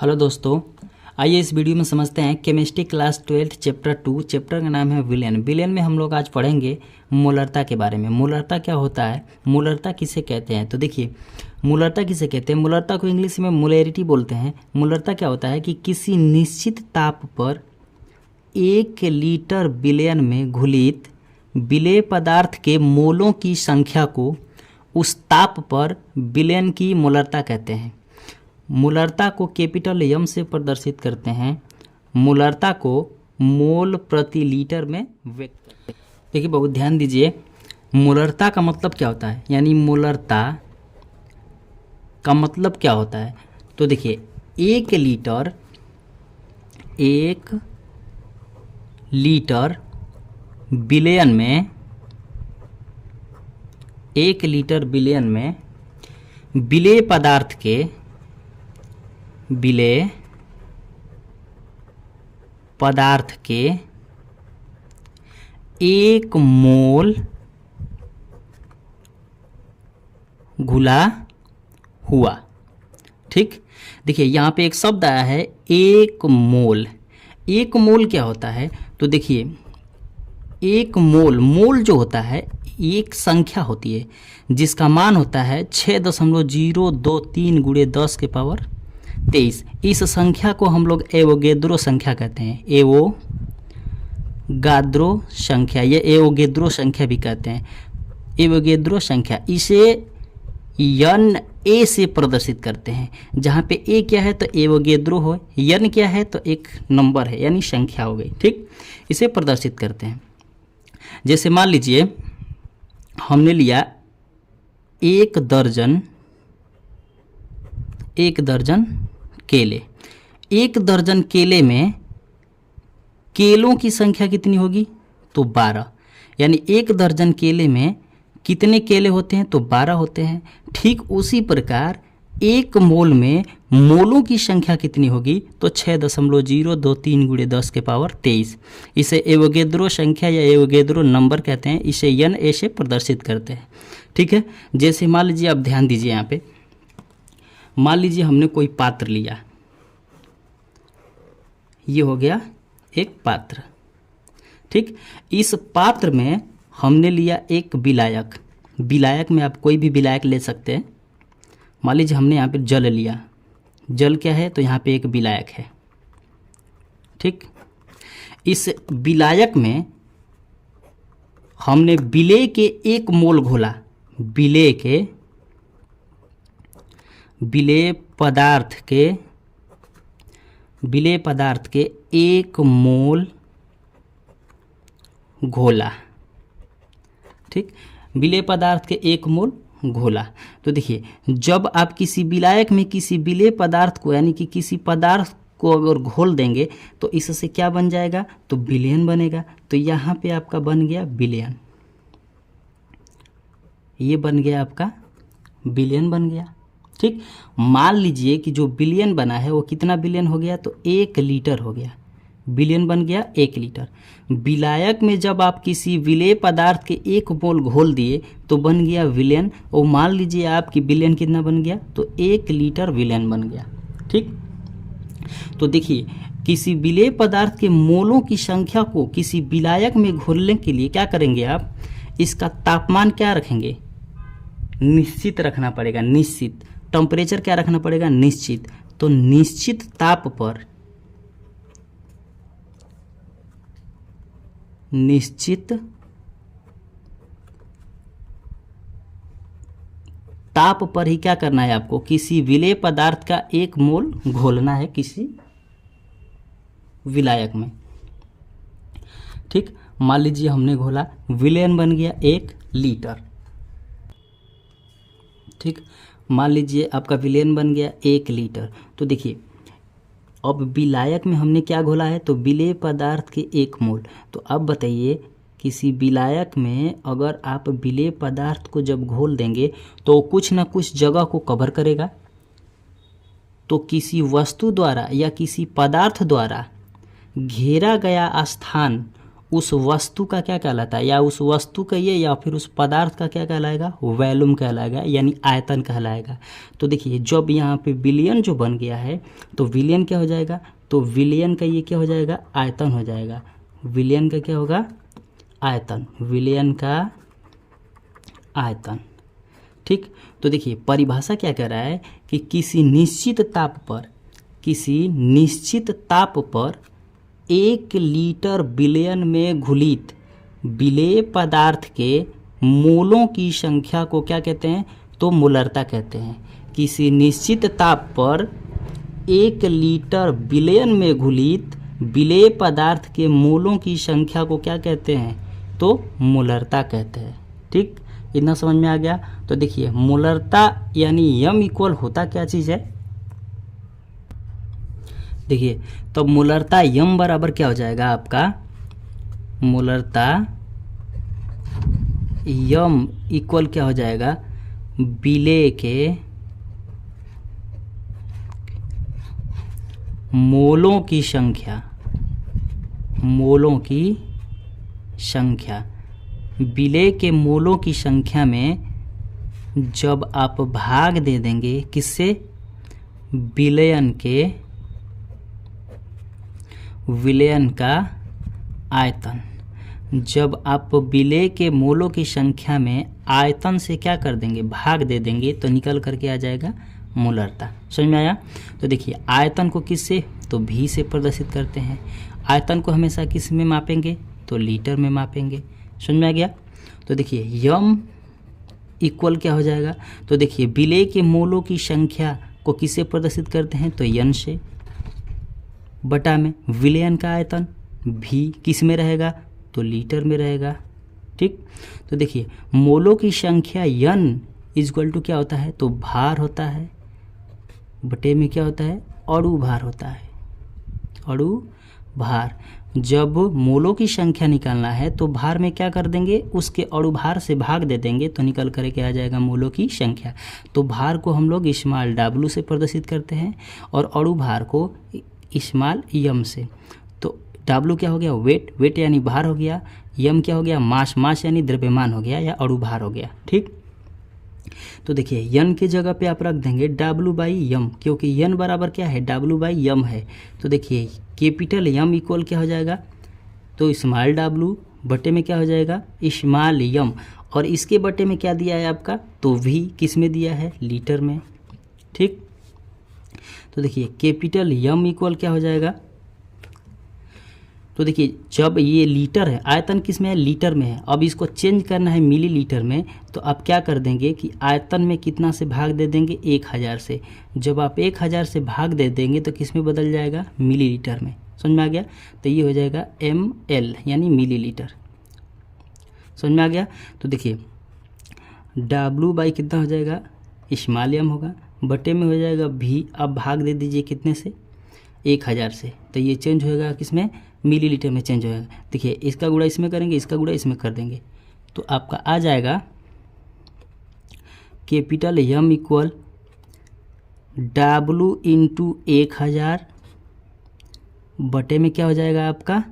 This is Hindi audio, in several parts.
हेलो दोस्तों, आइए इस वीडियो में समझते हैं केमिस्ट्री क्लास 12 चैप्टर 2। चैप्टर का नाम है विलेन। विलेन में हम लोग आज पढ़ेंगे मोलरता के बारे में। मोलरता क्या होता है, मोलरता किसे कहते हैं। तो देखिए, मोलरता किसे कहते हैं। मोलरता को इंग्लिश में मोलैरिटी बोलते हैं। मोलरता क्या होता है कि किसी निश्चित ताप पर 1 लीटर विलयन में घुलित विलेय पदार्थ के मोलों की संख्या को उस ताप पर विलयन की मोलरता कहते हैं। मोलरता को कैपिटल एम से प्रदर्शित करते हैं। मोलरता को मोल प्रति लीटर में व्यक्त करते हैं। देखिए, बहुत ध्यान दीजिए, मोलरता का मतलब क्या होता है, यानी मोलरता का मतलब क्या होता है। तो देखिए, 1 लीटर विलयन में 1 लीटर विलयन में विलेय पदार्थ के विलेय पदार्थ के 1 मोल घुला हुआ। ठीक, देखिए यहाँ पे एक शब्द आया है 1 मोल। 1 मोल क्या होता है, तो देखिए 1 मोल जो होता है एक संख्या होती है जिसका मान होता है 6.023 × 10 के पावर 23। इस संख्या को हम लोग एवोगेद्रो संख्या कहते हैं। एवोगाद्रो संख्या, ये एवोगेद्रो संख्या भी कहते हैं। एवोगेद्रो संख्या, इसे यन ए से प्रदर्शित करते हैं। जहाँ पे ए क्या है तो एवोगेद्रो हो, यन क्या है तो एक नंबर है यानी संख्या हो गई। ठीक, इसे प्रदर्शित करते हैं। जैसे मान लीजिए हमने लिया 1 दर्जन केले। 1 दर्जन केले में केलों की संख्या कितनी होगी, तो 12। यानी 1 दर्जन केले में कितने केले होते हैं, तो 12 होते हैं। ठीक उसी प्रकार 1 मोल में मोलों की संख्या कितनी होगी, तो 6.023 × 10 के पावर 23। इसे एवोगेद्रो संख्या या एवोगेद्रो नंबर कहते हैं। इसे एन ए से प्रदर्शित करते हैं। ठीक है, जैसे मान लीजिए, आप ध्यान दीजिए यहाँ पे, मान लीजिए हमने कोई पात्र लिया। ये हो गया एक पात्र। ठीक, इस पात्र में हमने लिया एक विलायक। विलायक में आप कोई भी विलायक ले सकते हैं। मान लीजिए हमने यहाँ पे जल लिया। जल क्या है, तो यहाँ पे एक विलायक है। ठीक, इस विलायक में हमने विलेय के 1 मोल घोला। विलेय पदार्थ के 1 मोल घोला। ठीक, विलेय पदार्थ के 1 मोल घोला। तो देखिए, जब आप किसी विलायक में किसी विलेय पदार्थ को, यानी कि किसी पदार्थ को अगर घोल देंगे तो इससे क्या बन जाएगा, तो विलयन बनेगा। तो यहाँ पे आपका बन गया विलयन। ये बन गया आपका विलयन बन गया। ठीक, मान लीजिए कि जो विलयन बना है वो कितना विलयन हो गया, तो 1 लीटर हो गया। विलयन बन गया 1 लीटर। विलायक में जब आप किसी विलेय पदार्थ के 1 मोल घोल दिए तो बन गया विलयन। और मान लीजिए आपकी विलयन कितना बन गया, तो 1 लीटर विलयन बन गया। ठीक, तो देखिए, किसी विलेय पदार्थ के मोलों की संख्या को किसी विलायक में घोलने के लिए क्या करेंगे आप, इसका तापमान क्या रखेंगे, निश्चित रखना पड़ेगा। निश्चित टेम्परेचर क्या रखना पड़ेगा, निश्चित। तो निश्चित ताप पर ही क्या करना है आपको, किसी विलेय पदार्थ का 1 मोल घोलना है किसी विलायक में। ठीक, मान लीजिए हमने घोला, विलयन बन गया 1 लीटर। ठीक, मान लीजिए आपका विलयन बन गया 1 लीटर। तो देखिए, अब विलायक में हमने क्या घोला है, तो विलेय पदार्थ के 1 मोल। तो अब बताइए, किसी विलायक में अगर आप विलेय पदार्थ को जब घोल देंगे तो कुछ ना कुछ जगह को कवर करेगा। तो किसी वस्तु द्वारा या किसी पदार्थ द्वारा घेरा गया स्थान उस वस्तु का क्या कहलाता है, या उस वस्तु का ये या फिर उस पदार्थ का क्या कहलाएगा, वॉल्यूम कहलाएगा, यानी आयतन कहलाएगा। तो देखिए जब यहाँ पे बिलियन जो बन गया है तो विलियन क्या हो जाएगा, तो विलियन का ये क्या हो जाएगा, आयतन हो जाएगा। विलियन का क्या होगा, आयतन, विलियन का आयतन। ठीक, तो देखिए परिभाषा क्या कह रहा है कि किसी निश्चित ताप पर 1 लीटर विलयन में घुलित विलेय पदार्थ के मोलों की संख्या को क्या कहते हैं, तो मोलरता कहते हैं। किसी निश्चित ताप पर 1 लीटर विलयन में घुलित विलेय पदार्थ के मोलों की संख्या को क्या कहते हैं, तो मोलरता कहते हैं। ठीक, इतना समझ में आ गया। तो देखिए मोलरता यानी यम इक्वल होता क्या चीज़ है, देखिए तो मोलरता यम बराबर क्या हो जाएगा आपका, मोलरता यम इक्वल क्या हो जाएगा, विलेय के मोलों की संख्या, मोलों की संख्या, विलेय के मोलों की संख्या में जब आप भाग दे देंगे किससे, विलयन का आयतन, जब आप विलेय के मोलों की संख्या में आयतन से क्या कर देंगे, भाग दे देंगे, तो निकल करके आ जाएगा मोलरता। समझ में आया। तो देखिए आयतन को किससे, तो भी से प्रदर्शित करते हैं। आयतन को हमेशा किस में मापेंगे, तो लीटर में मापेंगे। समझ में आ गया। तो देखिए यम इक्वल क्या हो जाएगा, तो देखिए विलेय के मोलों की संख्या को किससे प्रदर्शित करते हैं, तो यन से, बटा में विलयन का आयतन भी किस में रहेगा, तो लीटर में रहेगा। ठीक, तो देखिए मोलों की संख्या यन इक्वल टू क्या होता है, तो भार होता है, बटे में क्या होता है, अणु भार होता है, अणु भार। जब मोलों की संख्या निकालना है तो भार में क्या कर देंगे, उसके अणु भार से भाग दे देंगे, तो निकल कर के आ जाएगा मोलों की संख्या। तो भार को हम लोग स्मॉल डब्ल्यू से प्रदर्शित करते हैं और अणु भार को स्मॉल यम से। तो डब्ल्यू क्या हो गया, वेट, वेट यानी भार हो गया, यम क्या हो गया, मास, मास यानी द्रव्यमान हो गया या अणु भार हो गया। ठीक, तो देखिए यन की जगह पे आप रख देंगे डब्ल्यू बाई यम, क्योंकि यन बराबर क्या है, डब्ल्यू बाई यम है। तो देखिए कैपिटल यम इक्वल क्या हो जाएगा, तो स्मॉल डब्ल्यू बटे में क्या हो जाएगा, स्मॉल यम, और इसके बटे में क्या दिया है आपका, तो वी किस में दिया है, लीटर में। ठीक, तो देखिए कैपिटल यम इक्वल क्या हो जाएगा, तो देखिए जब ये लीटर है, आयतन किस में है, लीटर में है। अब इसको चेंज करना है मिली लीटर में, तो आप क्या कर देंगे कि आयतन में कितना से भाग दे देंगे, 1000 से। जब आप 1000 से भाग दे देंगे तो किस में बदल जाएगा, मिली लीटर में। समझ में आ गया। तो ये हो जाएगा ml यानी मिली लीटर। समझ में आ गया। तो देखिए W बाई कितना हो जाएगा, स्मॉल m होगा, बटे में हो जाएगा v। अब भाग दे दीजिए कितने से, 1000 से, तो ये चेंज होएगा किसमें, मिलीलीटर में चेंज होएगा। देखिए इसका गुणा इसमें करेंगे, इसका गुणा इसमें कर देंगे, तो आपका आ जाएगा capital M equal W into 1000 बटे में क्या हो जाएगा आपका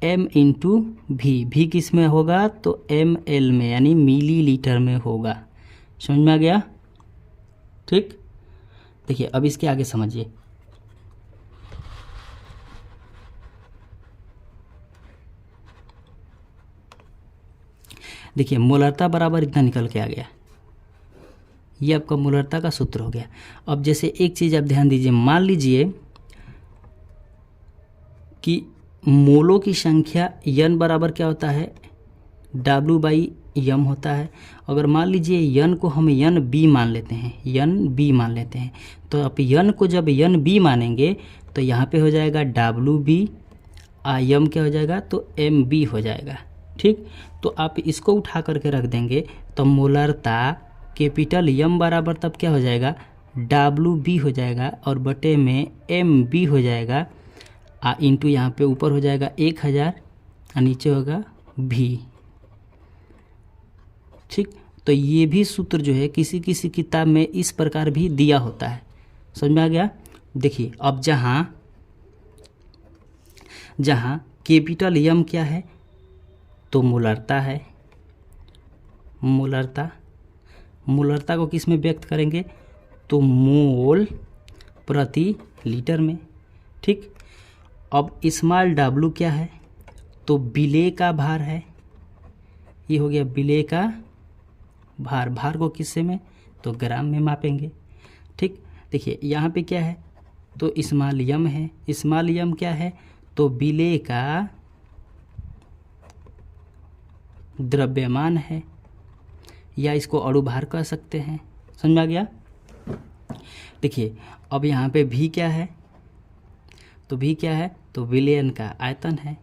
m इंटू भी किस में होगा, तो ml में यानी मिली लीटर में होगा। समझ में आ गया। ठीक, देखिए अब इसके आगे समझिए। देखिए मोलरता बराबर इतना निकल के आ गया, ये आपका मोलरता का सूत्र हो गया। अब जैसे एक चीज़ आप ध्यान दीजिए, मान लीजिए कि मोलों की संख्या यन बराबर क्या होता है, W बाई यम होता है। अगर मान लीजिए यन को हम यन बी मान लेते हैं, यन बी मान लेते हैं, तो आप यन को जब यन बी मानेंगे तो यहाँ पे हो जाएगा WB, यम क्या हो जाएगा, तो MB हो जाएगा। ठीक, तो आप इसको उठा करके रख देंगे तो मोलरता कैपिटल यम बराबर तब क्या हो जाएगा, WB हो जाएगा और बटे में MB हो जाएगा, इंटू यहाँ पे ऊपर हो जाएगा 1000 और नीचे होगा भी। ठीक, तो ये भी सूत्र जो है किसी किसी किताब में इस प्रकार भी दिया होता है। समझ में आ गया। देखिए अब जहाँ कैपिटल यम क्या है, तो मोलरता है। मोलरता, मोलरता को किस में व्यक्त करेंगे, तो मोल प्रति लीटर में। ठीक, अब स्मॉल डब्लू क्या है, तो विलेय का भार है। ये हो गया विलेय का भार। भार को किससे में, तो ग्राम में मापेंगे। ठीक, देखिए यहाँ पे क्या है, तो स्मॉल यम है। स्मॉल यम क्या है, तो विलेय का द्रव्यमान है, या इसको अणुभार कह सकते हैं। समझ में आ गया। देखिए अब यहाँ पे भी क्या है, तो भी क्या है, तो विलयन का आयतन है।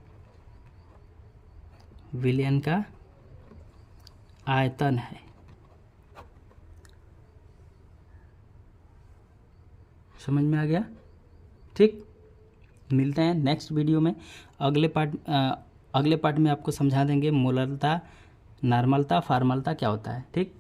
विलयन का आयतन है। समझ में आ गया। ठीक, मिलते हैं नेक्स्ट वीडियो में। अगले पार्ट में आपको समझा देंगे मोलरता, नॉर्मलता, फॉर्मलता क्या होता है। ठीक।